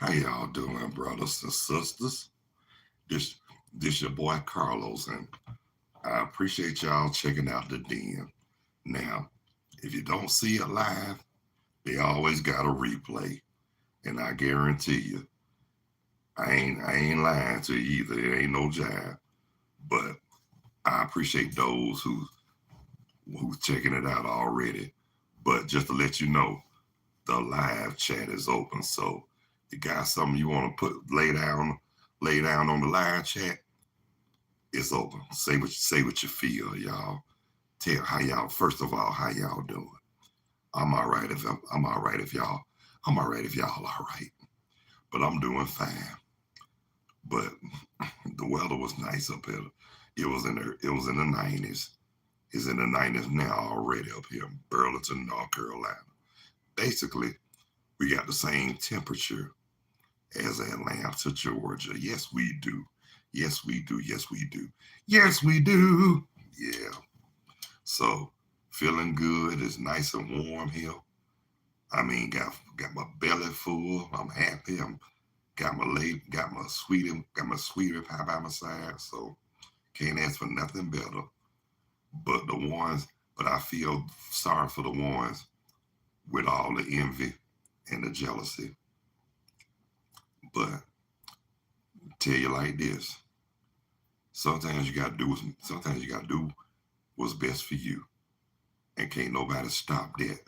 How y'all doing, brothers and sisters? This this your boy Carlos, and I appreciate y'all checking out the den. Now, if you don't see it live, they always got a replay, and I guarantee you, I ain't lying to you either. It ain't no jive, but I appreciate those who's checking it out already. But just to let you know, the live chat is open. So you got something you want to lay down on the live chat, it's open. Say what you feel, y'all. Tell how y'all. First of all, how y'all doing? I'm all right if I'm all right if y'all. I'm all right if y'all all right. But I'm doing fine. But the weather was nice up here. It was in the 90s. It's in the 90s now already up here in Burlington, North Carolina. Basically, we got the same temperature as Atlanta, Georgia. Yes, we do. Yes, we do. Yes, we do. Yes, we do. Yeah. So feeling good. It's nice and warm here. I mean, got my belly full. I'm happy. I'm got my sweetie pie by my side. So can't ask for nothing better. But the ones, but I feel sorry for the ones with all the envy and the jealousy. But tell you like this: sometimes you gotta do what's best for you, and can't nobody stop that.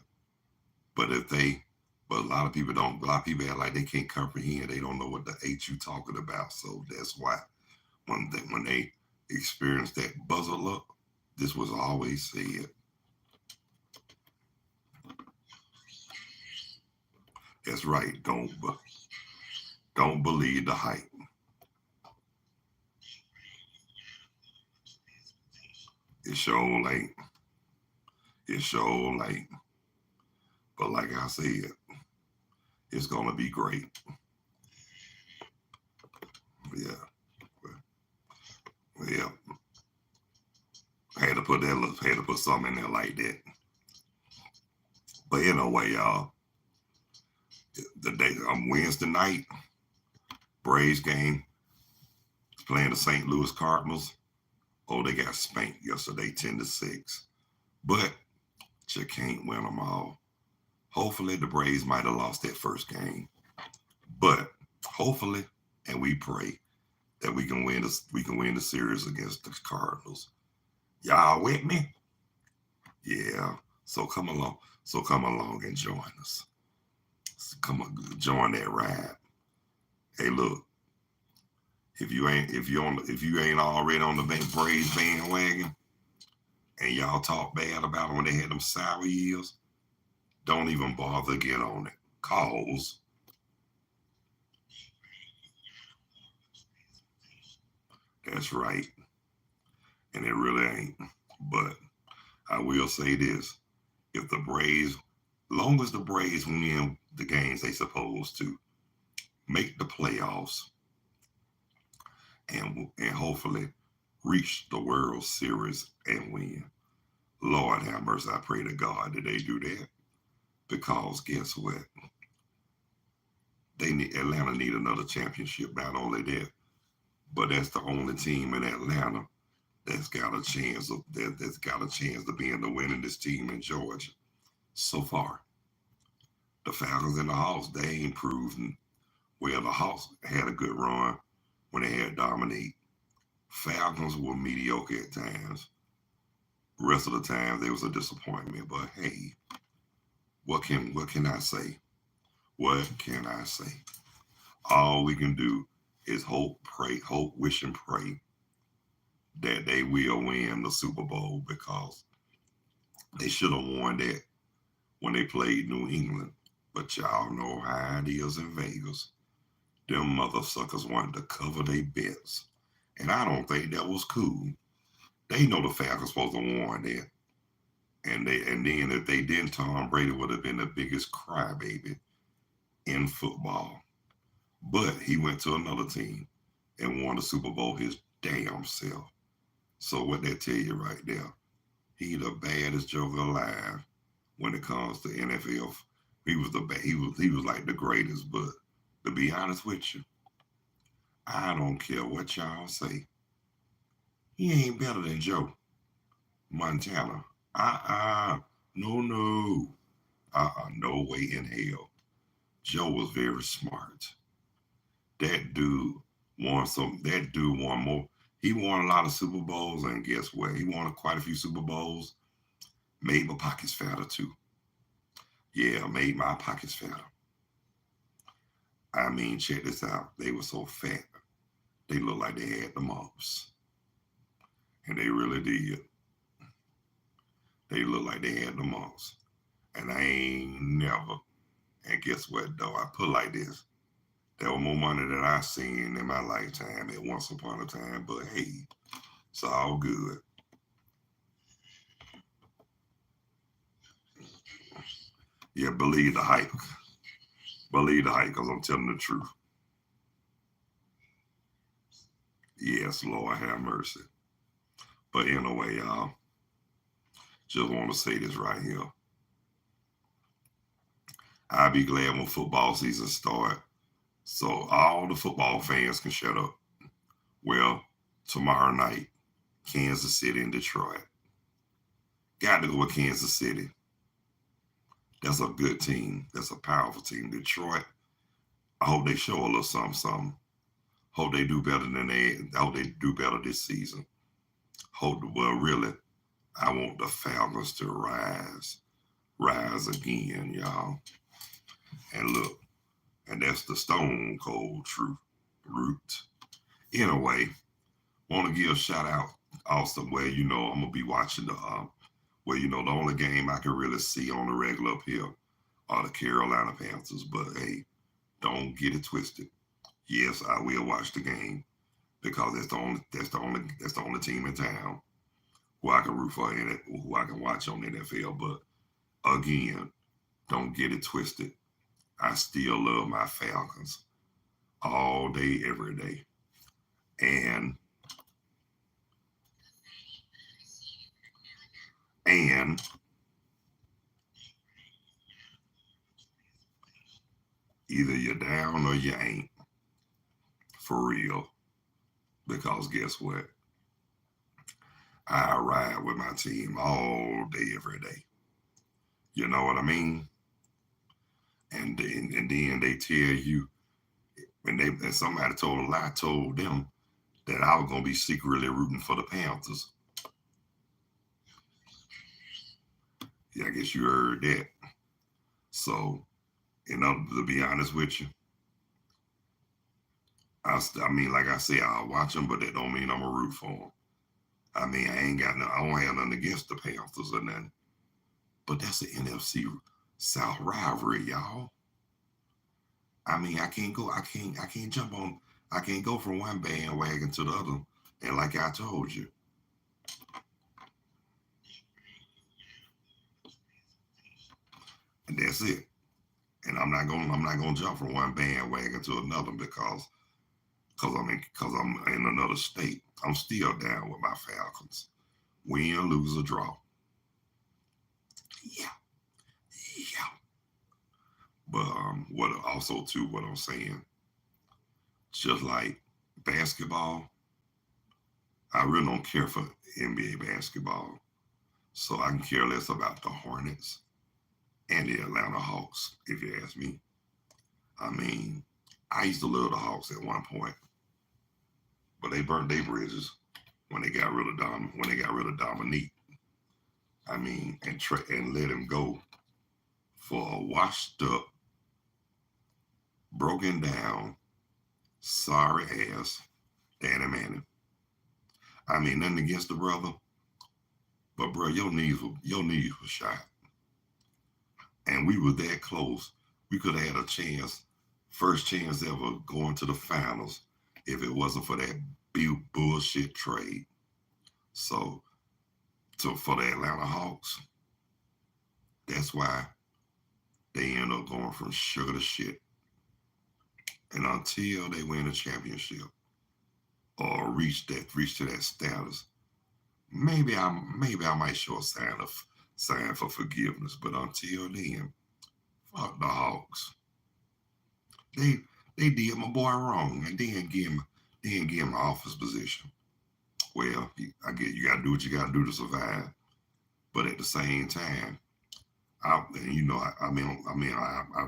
But if they, but a lot of people don't. A lot of people act like they can't comprehend. They don't know what the H you talking about. So that's why when they experience that buzzer look, this was always said. That's right. Don't believe the hype. It sure ain't. It sure ain't. But like I said, it's gonna be great. Yeah. Yeah. Had to put something in there like that. But anyway, y'all, the day Wednesday night, Braves game playing the St. Louis Cardinals. Oh, they got spanked yesterday, 10-6. But you can't win them all. Hopefully, the Braves might have lost that first game, but hopefully, and we pray that we can win the series against the Cardinals. Y'all with me? Yeah. So come along. So come along and join us. Come on, join that ride. Hey, look. If you ain't already on the Braves bandwagon, and y'all talk bad about them when they had them sour years, don't even bother to get on it. Cause that's right, and it really ain't. But I will say this: if the Braves, long as the Braves win the games they supposed to, make the playoffs, and hopefully reach the World Series and win. Lord have mercy, I pray to God that they do that because guess what? Atlanta need another championship. Not only that, but that's the only team in Atlanta that's got a chance to be in the winningest team in Georgia so far. The Falcons and the Hawks, they ain't proven. Well, the Hawks had a good run when they had Dominique. Falcons were mediocre at times. The rest of the time they was a disappointment. But hey, what can I say? What can I say? All we can do is hope, wish, and pray that they will win the Super Bowl because they should have won that when they played New England. But y'all know how it is in Vegas. Them mother suckers wanted to cover their bets. And I don't think that was cool. They know the Falcons supposed to warn that. And then if they didn't, Tom Brady would have been the biggest crybaby in football. But he went to another team and won the Super Bowl his damn self. So what that tell you right there? He the baddest joker alive when it comes to NFL. He was like the greatest, but To be honest with you, I don't care what y'all say. He ain't better than Joe Montana. Uh-uh. No, no. No way in hell. Joe was very smart. That dude that dude won more. He won a lot of Super Bowls, and guess what? He won quite a few Super Bowls. Made my pockets fatter too. Yeah, made my pockets fatter. I mean, check this out. They were so fat, they looked like they had the mumps. And they really did. They looked like they had the mumps. And I ain't never. And guess what, though? I put like this. There was more money than I seen in my lifetime at once upon a time. But hey, it's all good. Yeah, believe the hype. Believe the hype, because I'm telling the truth. Yes, Lord have mercy. But anyway, y'all, just want to say this right here. I'll be glad when football season start, so all the football fans can shut up. Well, tomorrow night, Kansas City and Detroit. Got to go with Kansas City. That's a good team. That's a powerful team. Detroit, I hope they show a little something, something. Hope they do better than they. I hope they do better this season. Hope, well, really, I want the Falcons to rise again, y'all. And look, and that's the stone cold truth root. Anyway, want to give a shout out also where I'm gonna be watching the only game I can really see on the regular up here are the Carolina Panthers. But hey, don't get it twisted. Yes, I will watch the game because that's the only team in town who I can root for in it, who I can watch on NFL. But again, don't get it twisted. I still love my Falcons all day, every day. And and either you're down or you ain't, for real. Because guess what? I ride with my team all day, every day. You know what I mean? And then they tell you, and somebody told a lie, told them that I was gonna be secretly rooting for the Panthers. Yeah, I guess you heard that. So, to be honest with you, I mean, like I say, I'll watch them, but that don't mean I'm a root for them. I mean, I don't have nothing against the Panthers or nothing, but that's the NFC South rivalry, y'all. I mean, I can't jump on, I can't go from one bandwagon to the other. And like I told you, and that's it. And I'm not gonna jump from one bandwagon to another because I'm in another state. I'm still down with my Falcons. Win, lose, or draw. Yeah, yeah. But what also too, what I'm saying, just like basketball, I really don't care for NBA basketball. So I can care less about the Hornets and the Atlanta Hawks, if you ask me. I mean, I used to love the Hawks at one point, but they burnt their bridges when they got rid of Dominique. I mean, and let him go for a washed up, broken down, sorry ass Danny Manning. I mean, nothing against the brother, but bro, your knees were shot, and we were that close. We could have had a chance, first chance ever going to the finals, if it wasn't for that bullshit trade. So, for the Atlanta Hawks, that's why they end up going from sugar to shit. And until they win a championship or reach to that status, maybe I might show a sign for forgiveness. But until then, fuck the Hawks. They They did my boy wrong and then give him an office position. Well, I get you got to do what you got to do to survive, but at the same time, I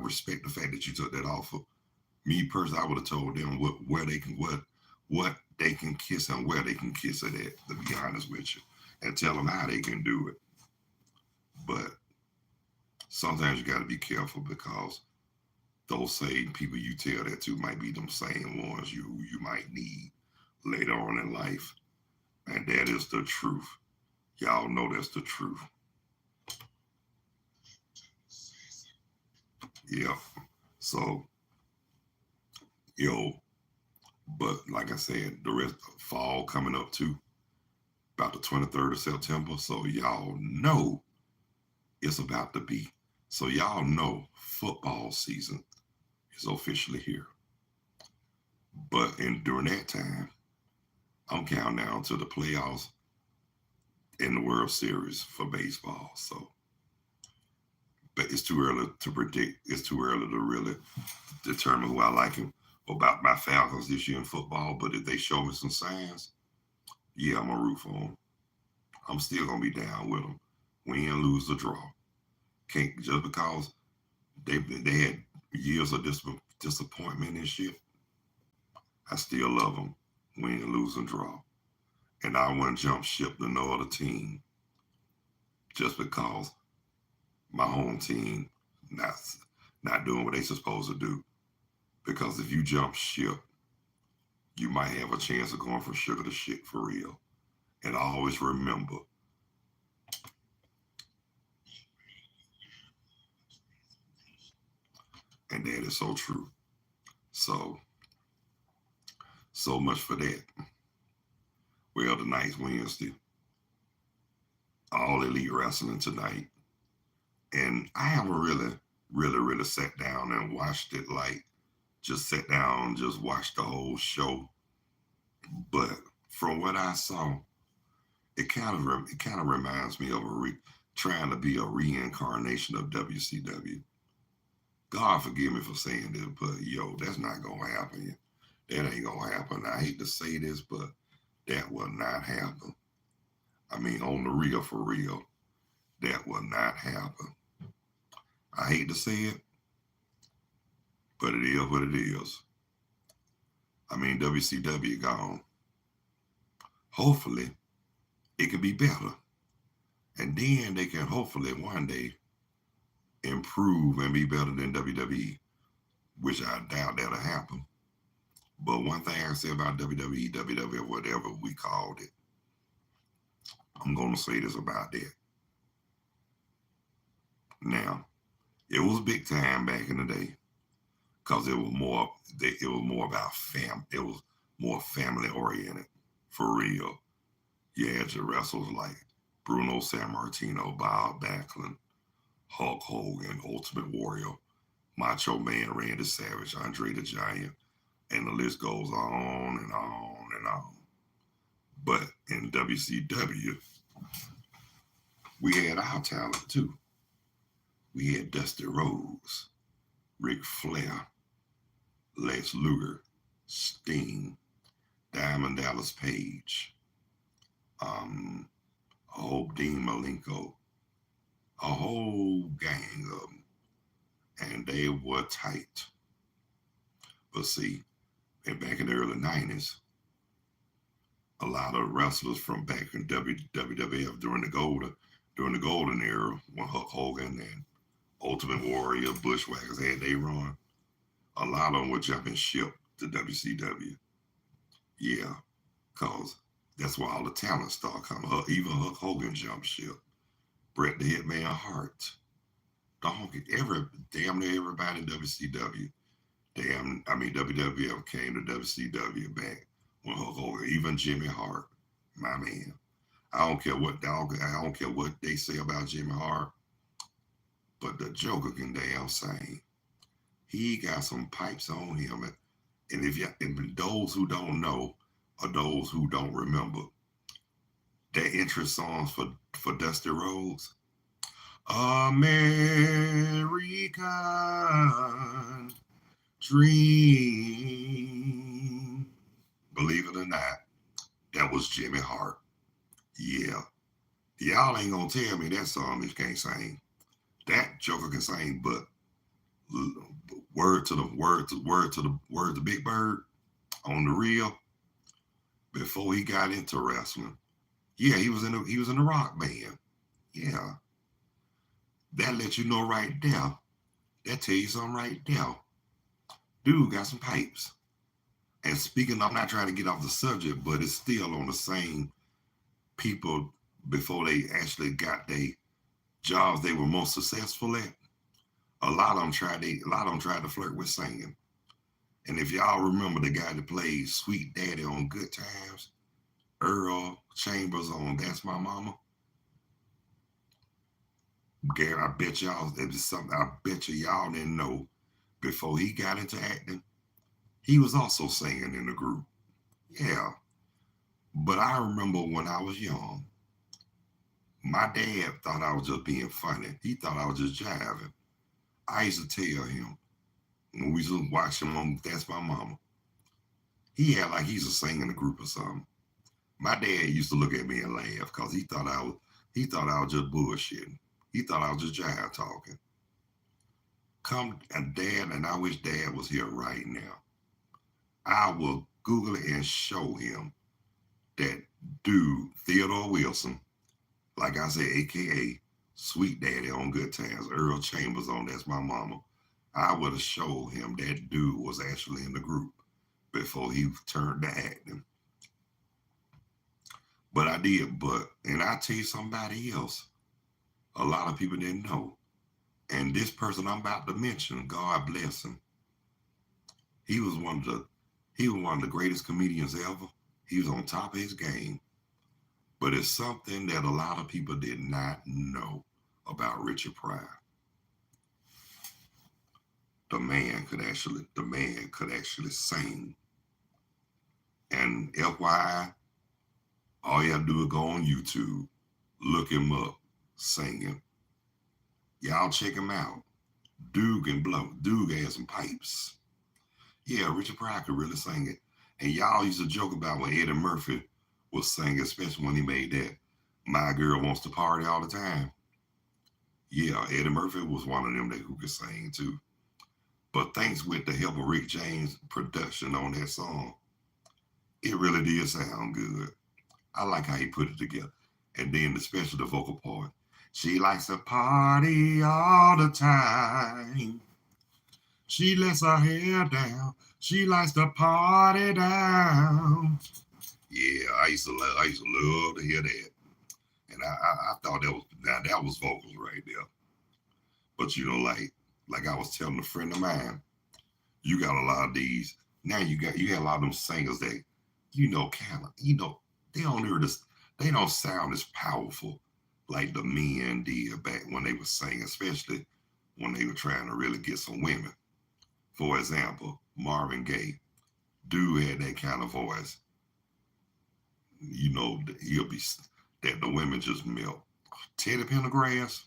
respect the fact that you took that offer. Me personally, I would have told them what they can kiss and where they can kiss it at. To be honest with you, and tell them how they can do it. But sometimes you got to be careful because those same people you tell that to might be them same ones you might need later on in life, and that is the truth. Y'all know that's the truth. Yeah. So, yo, but like I said, the rest of fall coming up too, about the 23rd of September. So y'all know it's about to be. So y'all know football season is officially here. But during that time, I'm counting down to the playoffs in the World Series for baseball. So, but it's too early to predict. It's too early to really determine who I like him about my Falcons this year in football. But if they show me some signs, yeah, I'm gonna root for them. I'm still gonna be down with them, win, lose, or draw. Can't just because they had years of disappointment and shit. I still love them, win, lose, and draw. And I wouldn't jump ship to no other team just because my home team not not doing what they supposed to do. Because if you jump ship, you might have a chance of going from sugar to shit for real. And I always remember, and that is so true. So so much for that. Well, tonight's Wednesday, all elite wrestling tonight, and I haven't really sat down and watched it like just sat down, just watched the whole show. But from what I saw, it kind of reminds me of trying to be a reincarnation of WCW. God forgive me for saying this, but yo, that's not gonna happen. That ain't gonna happen. I hate to say this, but that will not happen. I mean, on the real, for real, that will not happen. I hate to say it, but it is what it is. I mean, WCW gone. Hopefully, it can be better. And then they can hopefully one day improve and be better than WWE, which I doubt that'll happen. But one thing I say about WWE, WWF, whatever we called it, I'm going to say this about that. Now, it was big time back in the day because it was more about it was more family oriented, for real. You had your wrestlers like Bruno Sammartino, Bob Backlund, Hulk Hogan, Ultimate Warrior, Macho Man, Randy Savage, Andre the Giant, and the list goes on and on and on. But in WCW, we had our talent too. We had Dusty Rhodes, Ric Flair, Lex Luger, Sting, Diamond Dallas Page, um, Dean Malenko, a whole gang of them, and they were tight. But see, and back in the early '90s, a lot of wrestlers from back in WWF during the golden era, when Hulk Hogan and Ultimate Warrior, Bushwhackers had they run, a lot of them were jumping ship to WCW. Yeah, cause that's where all the talent started coming. Even Hulk Hogan jumped ship. Bret the Hitman Hart. Damn near everybody in WCW. WWF came to WCW back when Hulk Hogan, even Jimmy Hart, my man. I don't care what they say about Jimmy Hart, but the Joker can damn sing. He got some pipes on him, and and those who don't know or those who don't remember, their interest songs for Dusty Rhodes, American Dream. Believe it or not, that was Jimmy Hart. Yeah. Y'all ain't gonna tell me that song is can't sing. That Joker can sing, but word to Big Bird on the real, before he got into wrestling. Yeah, he was in a rock band. Yeah. That let you know right there. That tell you something right there. Dude got some pipes. And speaking, I'm not trying to get off the subject, but it's still on the same people before they actually got their jobs they were most successful at. A lot of them tried to flirt with singing. And if y'all remember the guy that played Sweet Daddy on Good Times, Earl Chambers on That's My Mama, Gary, I bet y'all that is something I bet y'all didn't know. Before he got into acting, he was also singing in the group. Yeah. But I remember when I was young, my dad thought I was just being funny. He thought I was just jiving. I used to tell him when we used to watch him on That's My Mama, he had like he's a singing in the group or something. My dad used to look at me and laugh because he thought I was just bullshitting. He thought I was just jive talking. Come and Dad, and I wish Dad was here right now. I will Google it and show him that dude, Theodore Wilson, like I said, aka Sweet Daddy on Good Times, Earl Chambers on That's My Mama. I would have showed him that dude was actually in the group before he turned to acting. But I did, and I tell you somebody else, a lot of people didn't know. And this person I'm about to mention, God bless him, he was one of the he was one of the greatest comedians ever. He was on top of his game. But it's something that a lot of people did not know about Richard Pryor. The man could actually sing. And FYI, all you have to do is go on YouTube, look him up, singing. Y'all check him out. Dude can blow. Dude has some pipes. Yeah, Richard Pryor could really sing it. And y'all used to joke about when Eddie Murphy was singing, especially when he made that My Girl Wants to Party All the Time. Yeah, Eddie Murphy was one of them that who could sing too. But thanks with the help of Rick James production on that song, it really did sound good. I like how he put it together. And then especially the vocal part. She likes to party all the time. She lets her hair down. She likes to party down. Yeah, I used to love to hear that. And I thought that was vocals right there. But like I was telling a friend of mine, you got a lot of these. Now you got a lot of them singers that, kind of, they don't hear this, they don't sound as powerful like the men did back when they were singing, especially when they were trying to really get some women. For example, Marvin Gaye, dude had that kind of voice. He'll be that the women just melt. Teddy Pendergrass,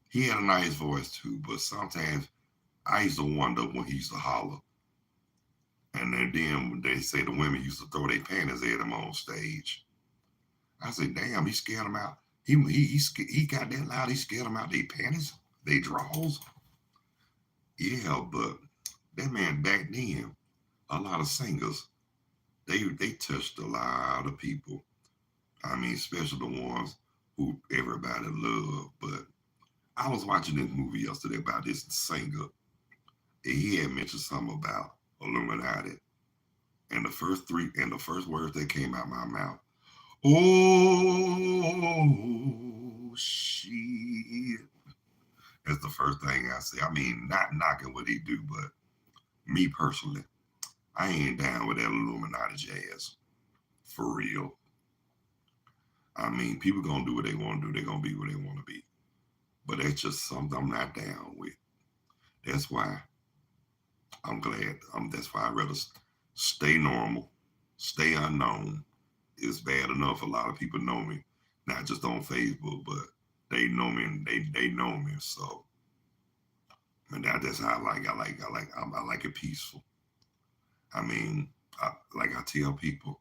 he had a nice voice too, but sometimes I used to wonder when he used to holler. And then when they say the women used to throw their panties at him on stage. I said, damn, he scared them out. He got that loud, he scared them out their panties, their draws. Yeah, but that man back then, a lot of singers, they touched a lot of people. I mean, especially the ones who everybody loved. But I was watching this movie yesterday about this singer. And he had mentioned something about Illuminati. And the first words that came out my mouth, oh shit. That's the first thing I say. I mean, not knocking what he do, but me personally, I ain't down with that Illuminati jazz. For real. I mean, people gonna do what they want to do. They're gonna be what they want to be. But that's just something I'm not down with. That's why I'm glad. That's why I'd rather stay normal, stay unknown. It's bad enough a lot of people know me, not just on Facebook, but they know me and they know me. So And that's how I like it peaceful. I mean, like I tell people,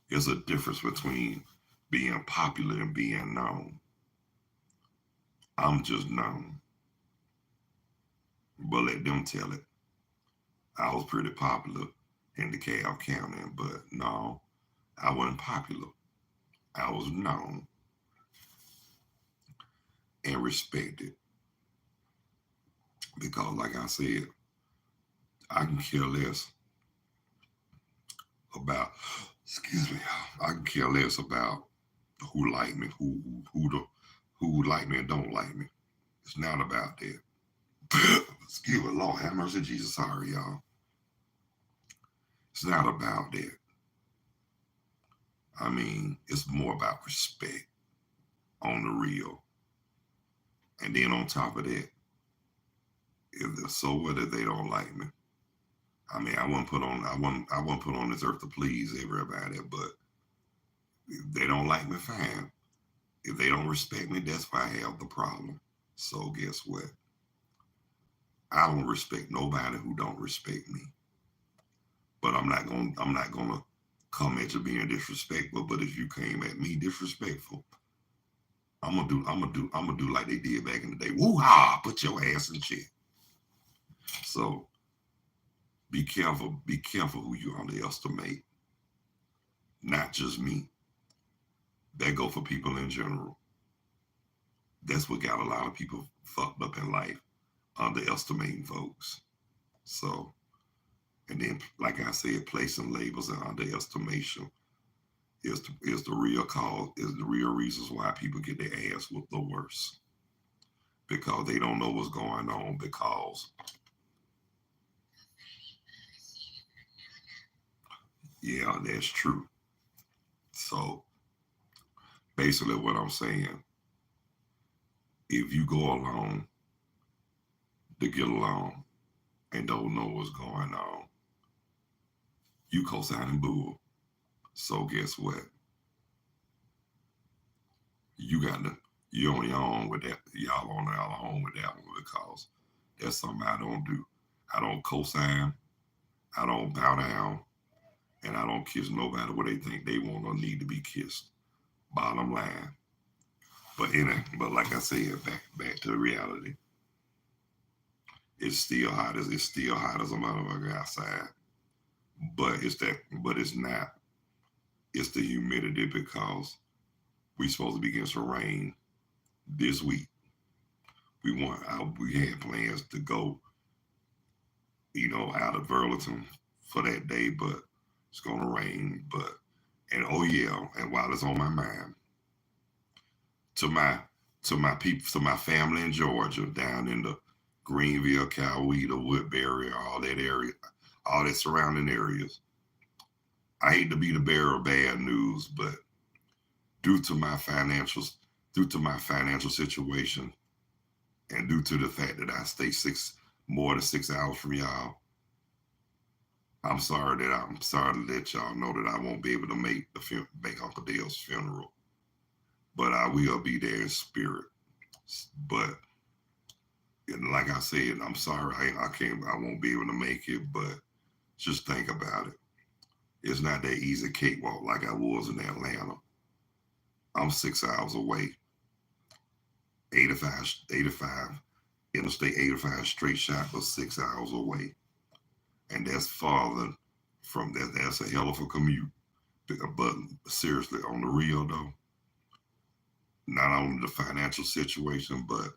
there's a difference between being popular and being known. I'm just known, but let them tell it. I was pretty popular in DeKalb County, but no, I wasn't popular. I was known and respected because, like I said, I can care less about. Excuse me. I can care less about who like me, who like me and don't like me. It's not about that. Excuse me, Lord have mercy, Jesus. Sorry, y'all. It's not about that. I mean, it's more about respect on the real. And then on top of that, if so what if they don't like me? I mean, I wouldn't put on this earth to please everybody, but if they don't like me, fine. If they don't respect me, that's why I have the problem. So guess what? I don't respect nobody who don't respect me. But I'm not gonna come at you being disrespectful. But if you came at me disrespectful, I'm gonna do like they did back in the day. Woo ha! Put your ass in check. So be careful who you underestimate. Not just me. That go for people in general. That's what got a lot of people fucked up in life, underestimating folks. So, and then, like I said, placing labels and underestimation is the real cause, is the real reasons why people get their ass whooped the worst because they don't know what's going on. Because yeah, that's true. So basically, what I'm saying, if you go along to get along and don't know what's going on, you co-signing bull. So guess what? You got to you on your own with that. Y'all on y'all own with that one because that's something I don't do. I don't co-sign. I don't bow down, and I don't kiss nobody where they think they want or need to be kissed. Bottom line. But like I said, back to the reality. It's still hot as a motherfucker outside. But it's not. It's the humidity because we supposed to be getting some rain this week. We had plans to go, out of Burlington for that day, but it's gonna rain. But and oh yeah, and while it's on my mind, to my to my family in Georgia, down in the Greenville, Coweta, Woodbury, all that surrounding areas. I hate to be the bearer of bad news, but due to my financials, due to my financial situation, and due to the fact that I stay more than 6 hours from y'all, I'm sorry to let y'all know that I won't be able to make Uncle Dale's funeral, but I will be there in spirit. But and like I said, I'm sorry I won't be able to make it. But just think about it. It's not that easy cakewalk like I was in Atlanta. I'm 6 hours away. 85 Interstate 85 straight shot was 6 hours away. And that's farther from that. That's a hell of a commute. But seriously, on the real though, not only the financial situation, but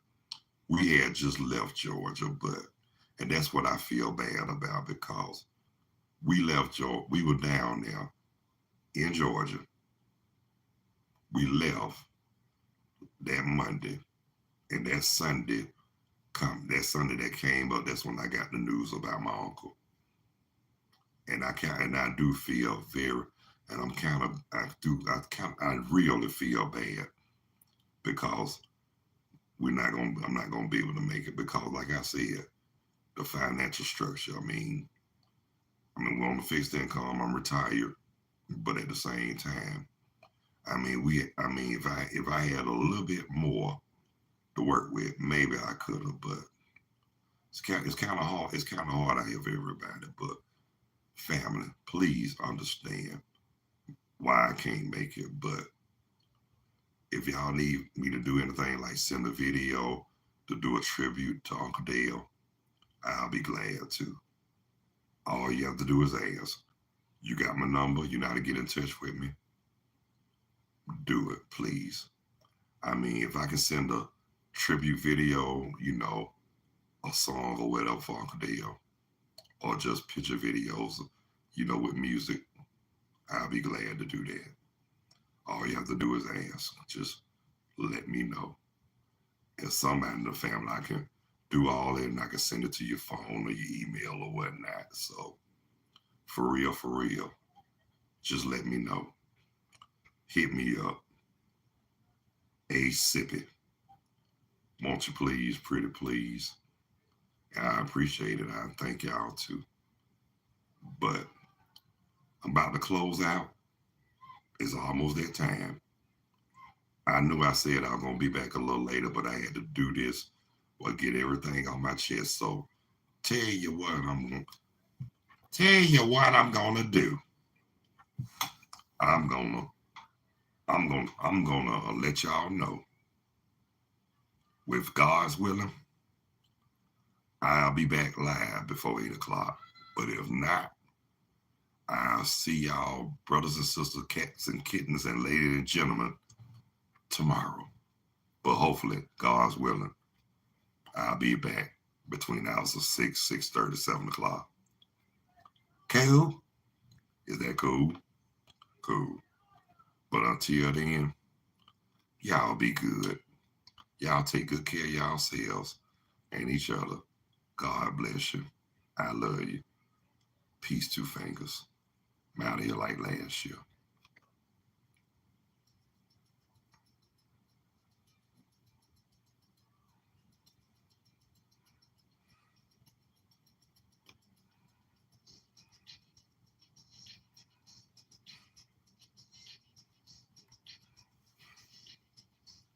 we had just left Georgia. And that's what I feel bad about because we left Georgia. We were down there in Georgia. We left that Monday, and that Sunday that came up, that's when I got the news about my uncle. And I do feel very, and I really feel bad because I'm not gonna be able to make it because, like I said, the financial structure. We're on the fixed income. I'm retired, but at the same time, if I had a little bit more to work with, maybe I could have. But It's kind of hard. It's kind of hard out here for everybody. But family, please understand why I can't make it. But if y'all need me to do anything like send a video to do a tribute to Uncle Dale, I'll be glad to. All you have to do is ask. You got my number. You know how to get in touch with me. Do it, please. I mean, if I can send a tribute video, a song or whatever for Uncle Dale, or just picture videos, with music, I'll be glad to do that. All you have to do is ask. Just let me know. If somebody in the family, I can do all that and I can send it to your phone or your email or whatnot. So, for real, just let me know. Hit me up. A sippy. Won't you please, pretty please? I appreciate it. I thank y'all too. But I'm about to close out. It's almost that time. I knew I said I was gonna be back a little later, but I had to do this or get everything on my chest. So tell you what I'm gonna do. I'm gonna I'm gonna let y'all know. With God's willing, I'll be back live before 8 o'clock. But if not, I'll see y'all, brothers and sisters, cats and kittens, and ladies and gentlemen, tomorrow. But hopefully, God's willing, I'll be back between the hours of 6, 6:30, 7 o'clock. Cool? Is that cool? Cool. But until then, y'all be good. Y'all take good care of yourselves and each other. God bless you. I love you. Peace, two fingers. I'm out here like last year.